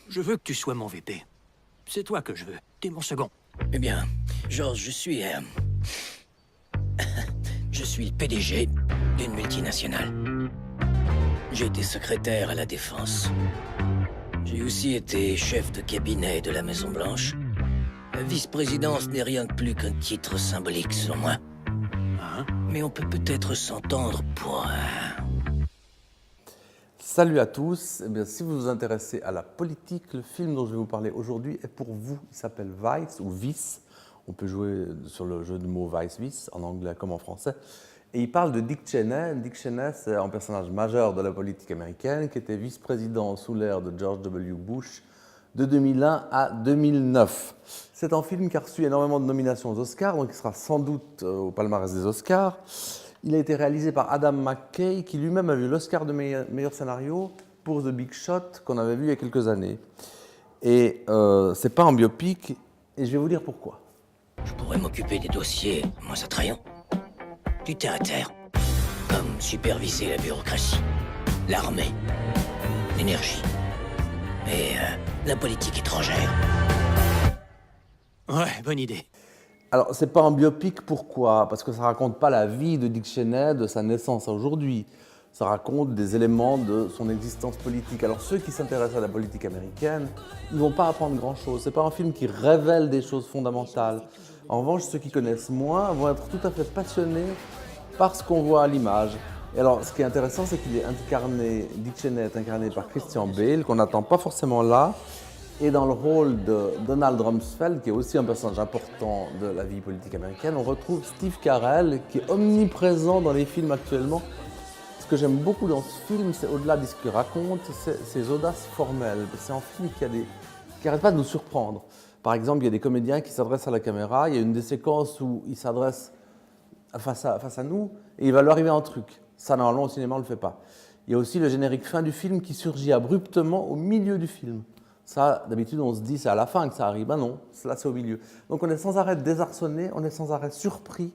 Je veux que tu sois mon VP. C'est toi que je veux. T'es mon second. Eh bien, George, je suis le PDG d'une multinationale. J'ai été secrétaire à la Défense. J'ai aussi été chef de cabinet de la Maison-Blanche. La vice-présidence n'est rien de plus qu'un titre symbolique, selon moi. Hein? Mais on peut peut-être s'entendre pour... Salut à tous. Eh bien, si vous vous intéressez à la politique, le film dont je vais vous parler aujourd'hui est pour vous. Il s'appelle Vice ou Vice. On peut jouer sur le jeu de mots Vice-Vice, en anglais comme en français. Et il parle de Dick Cheney. Dick Cheney, c'est un personnage majeur de la politique américaine qui était vice-président sous l'ère de George W. Bush de 2001 à 2009. C'est un film qui a reçu énormément de nominations aux Oscars, donc il sera sans doute au palmarès des Oscars. Il a été réalisé par Adam McKay, qui lui-même a eu l'Oscar de meilleur scénario pour The Big Shot, qu'on avait vu il y a quelques années. Et c'est pas un biopic, et je vais vous dire pourquoi. Je pourrais m'occuper des dossiers moins attrayants. Du terre-à-terre. Comme superviser la bureaucratie, l'armée, l'énergie et la politique étrangère. Ouais, bonne idée. Alors, c'est pas un biopic, pourquoi? Parce que ça raconte pas la vie de Dick Cheney, de sa naissance à aujourd'hui. Ça raconte des éléments de son existence politique. Alors, ceux qui s'intéressent à la politique américaine, ils vont pas apprendre grand-chose. C'est pas un film qui révèle des choses fondamentales. En revanche, ceux qui connaissent moins vont être tout à fait passionnés par ce qu'on voit à l'image. Et alors, ce qui est intéressant, c'est qu'il est incarné, Dick Cheney est incarné par Christian Bale, qu'on n'attend pas forcément là. Et dans le rôle de Donald Rumsfeld, qui est aussi un personnage important de la vie politique américaine, on retrouve Steve Carell, qui est omniprésent dans les films actuellement. Ce que j'aime beaucoup dans ce film, c'est au-delà de ce qu'il raconte, c'est ses audaces formelles. C'est un film qui n'arrête pas de nous surprendre. Par exemple, il y a des comédiens qui s'adressent à la caméra, il y a une des séquences où ils s'adressent face à nous, et il va leur arriver un truc. Ça, normalement, au cinéma, on ne le fait pas. Il y a aussi le générique fin du film qui surgit abruptement au milieu du film. Ça, d'habitude, on se dit c'est à la fin que ça arrive. Ben non, là, c'est au milieu. Donc, on est sans arrêt désarçonné, on est sans arrêt surpris,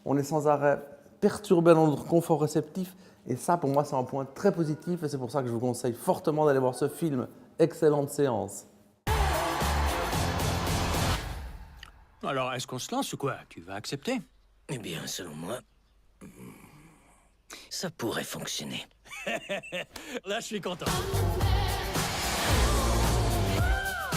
on est sans arrêt perturbé dans notre confort réceptif. Et ça, pour moi, c'est un point très positif. Et c'est pour ça que je vous conseille fortement d'aller voir ce film. Excellente séance. Alors, est-ce qu'on se lance ou quoi? Tu vas accepter? Eh bien, selon moi, ça pourrait fonctionner. Là, je suis content.